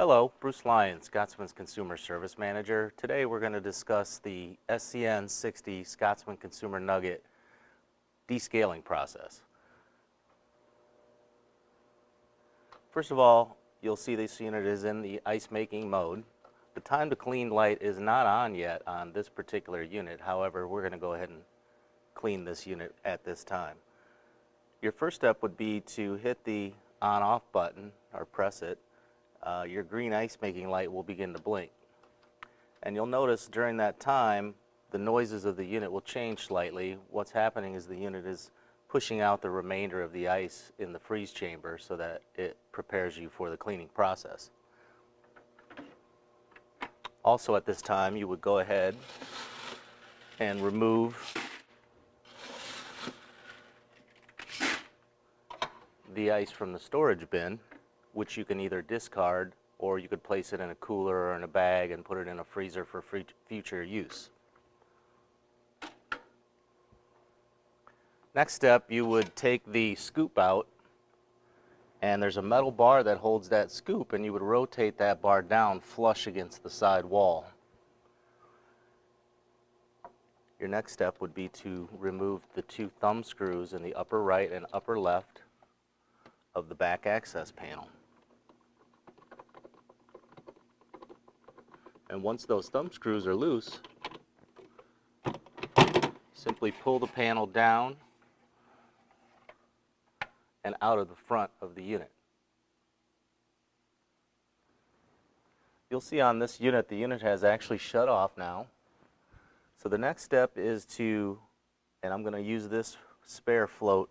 Hello, Bruce Lyon, Scotsman's Consumer Service Manager. Today we're going to discuss the SCN60 Scotsman Consumer Nugget descaling process. First of all, you'll see this unit is in the ice making mode. The time to clean light is not on yet on this particular unit. However, we're going to go ahead and clean this unit at this time. Your first step would be to hit the on-off button or press it. Your green ice making light will begin to blink. And you'll notice during that time the noises of the unit will change slightly. What's happening is the unit is pushing out the remainder of the ice in the freeze chamber so that it prepares you for the cleaning process. Also at this time you would go ahead and remove the ice from the storage bin, which you can either discard or you could place it in a cooler or in a bag and put it in a freezer for future use. Next step, you would take the scoop out, and there's a metal bar that holds that scoop, and you would rotate that bar down flush against the side wall. Your next step would be to remove the two thumb screws in the upper right and upper left of the back access panel. And once those thumb screws are loose, simply pull the panel down and out of the front of the unit. You'll see on this unit, the unit has actually shut off now. So the next step is to, and I'm going to use this spare float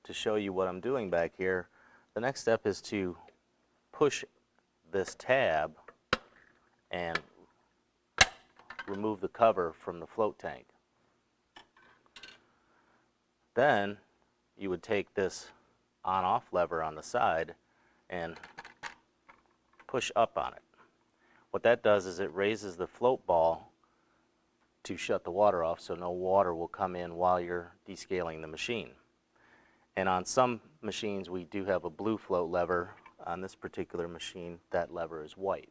to show you what I'm doing back here. The next step is to push this tab and remove the cover from the float tank. Then you would take this on-off lever on the side and push up on it. What that does is it raises the float ball to shut the water off so no water will come in while you're descaling the machine. And on some machines we do have a blue float lever. On this particular machine, that lever is white.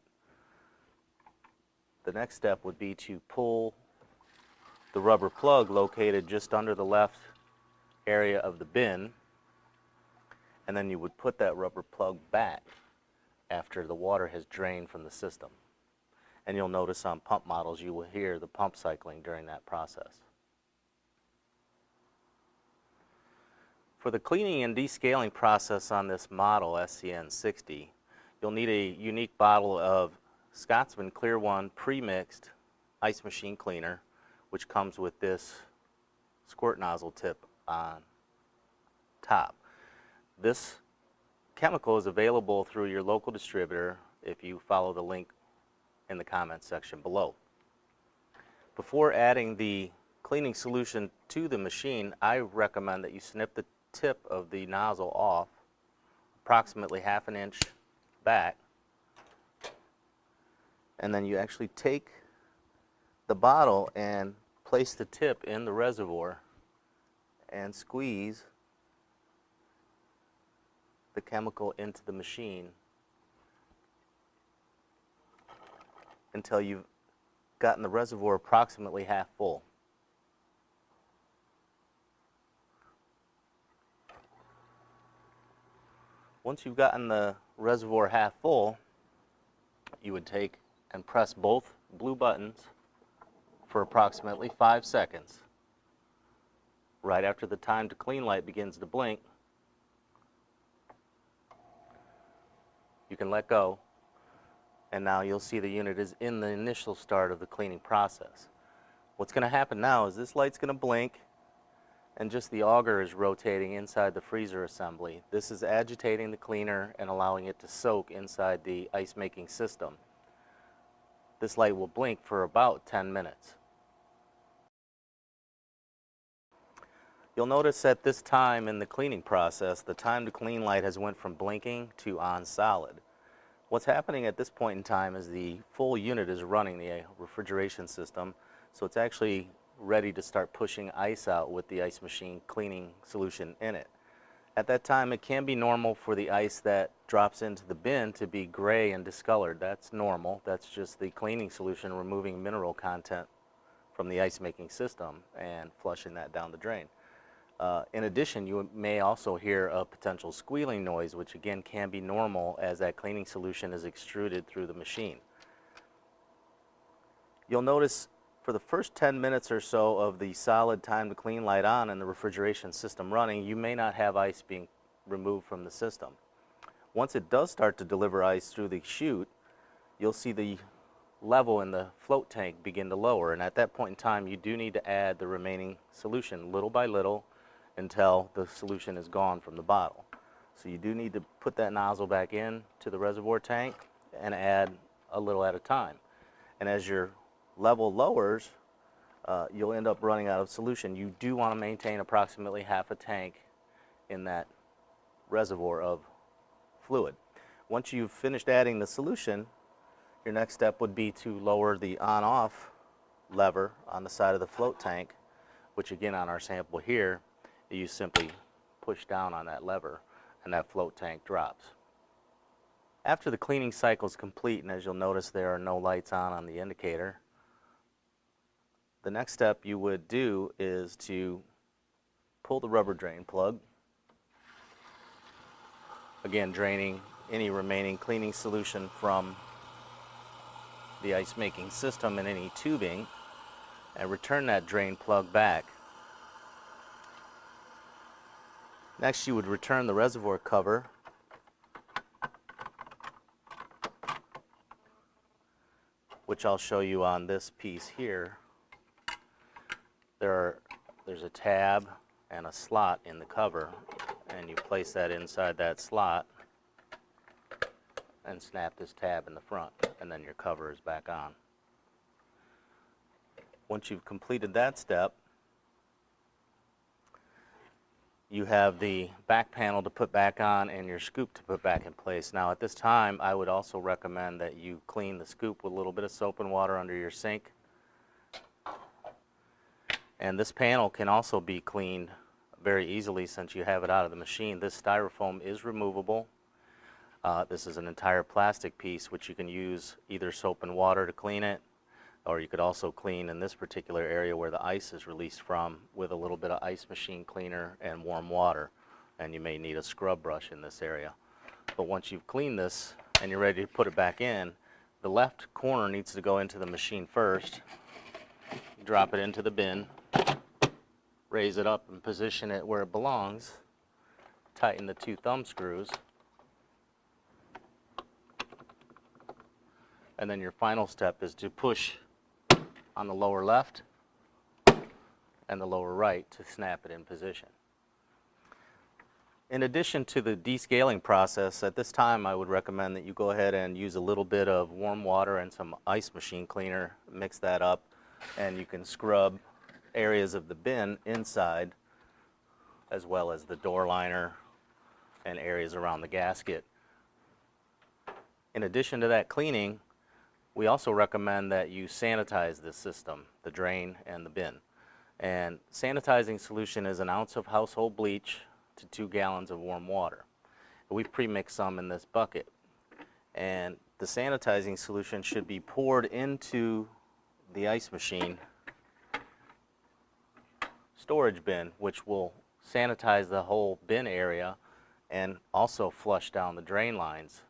The next step would be to pull the rubber plug located just under the left area of the bin, and then you would put that rubber plug back after the water has drained from the system. And you'll notice on pump models you will hear the pump cycling during that process. For the cleaning and descaling process on this model SCN60, you'll need a unique bottle of Scotsman Clear 1 pre-mixed ice machine cleaner, which comes with this squirt nozzle tip on top. This chemical is available through your local distributor if you follow the link in the comments section below. Before adding the cleaning solution to the machine, I recommend that you snip the tip of the nozzle off approximately ½ an inch back, and then you actually take the bottle and place the tip in the reservoir and squeeze the chemical into the machine until you've gotten the reservoir approximately half full. Once you've gotten the reservoir half full, you would take and press both blue buttons for approximately 5 seconds. Right after the time to clean light begins to blink, you can let go, and now you'll see the unit is in the initial start of the cleaning process. What's going to happen now is this light's going to blink, and just the auger is rotating inside the freezer assembly. This is agitating the cleaner and allowing it to soak inside the ice making system. This light will blink for about 10 minutes. You'll notice at this time in the cleaning process, the time to clean light has went from blinking to on solid. What's happening at this point in time is the full unit is running the refrigeration system, so it's actually ready to start pushing ice out with the ice machine cleaning solution in it. At that time, it can be normal for the ice that drops into the bin to be gray and discolored. That's normal. That's just the cleaning solution removing mineral content from the ice making system and flushing that down the drain. In addition, you may also hear a potential squealing noise, which again can be normal as that cleaning solution is extruded through the machine. You'll notice for the first 10 minutes or so of the solid time to clean light on and the refrigeration system running, you may not have ice being removed from the system. Once it does start to deliver ice through the chute, you'll see the level in the float tank begin to lower, and at that point in time you do need to add the remaining solution little by little until the solution is gone from the bottle. So you do need to put that nozzle back in to the reservoir tank and add a little at a time. And as your level lowers, you'll end up running out of solution. You do want to maintain approximately half a tank in that reservoir of fluid. Once you've finished adding the solution, your next step would be to lower the on-off lever on the side of the float tank, which again on our sample here, you simply push down on that lever and that float tank drops. After the cleaning cycle is complete, and as you'll notice there are no lights on the indicator, the next step you would do is to pull the rubber drain plug, again draining any remaining cleaning solution from the ice making system and any tubing, and return that drain plug back. Next you would return the reservoir cover which I'll show you on this piece here. There's a tab and a slot in the cover, and you place that inside that slot and snap this tab in the front, and then your cover is back on. Once you've completed that step, you have the back panel to put back on and your scoop to put back in place. Now at this time, I would also recommend that you clean the scoop with a little bit of soap and water under your sink. And this panel can also be cleaned very easily since you have it out of the machine. This styrofoam is removable. This is an entire plastic piece which you can use either soap and water to clean it, or you could also clean in this particular area where the ice is released from with a little bit of ice machine cleaner and warm water, and you may need a scrub brush in this area. But once you've cleaned this and you're ready to put it back in, the left corner needs to go into the machine first. Drop it into the bin, raise it up and position it where it belongs, tighten the two thumb screws, and then your final step is to push on the lower left and the lower right to snap it in position. In addition to the descaling process, at this time I would recommend that you go ahead and use a little bit of warm water and some ice machine cleaner, mix that up, and you can scrub areas of the bin inside as well as the door liner and areas around the gasket. In addition to that cleaning, we also recommend that you sanitize this system, the drain and the bin. And sanitizing solution is 1 ounce of household bleach to 2 gallons of warm water. We've pre-mixed some in this bucket. And the sanitizing solution should be poured into the ice machine storage bin, which will sanitize the whole bin area and also flush down the drain lines,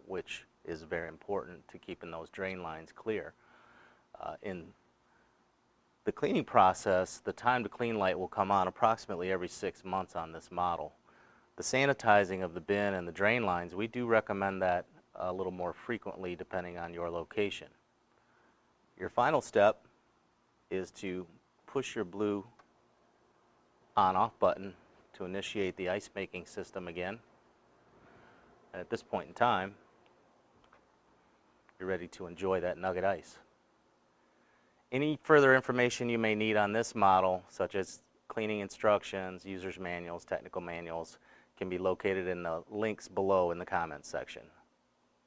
which is very important to keeping those drain lines clear. In the cleaning process, the time to clean light will come on approximately every 6 months on this model. The sanitizing of the bin and the drain lines, we do recommend that a little more frequently depending on your location. Your final step is to push your blue on-off button to initiate the ice making system again. And at this point in time, you're ready to enjoy that nugget ice. Any further information you may need on this model, such as cleaning instructions, user's manuals, technical manuals, can be located in the links below in the comments section.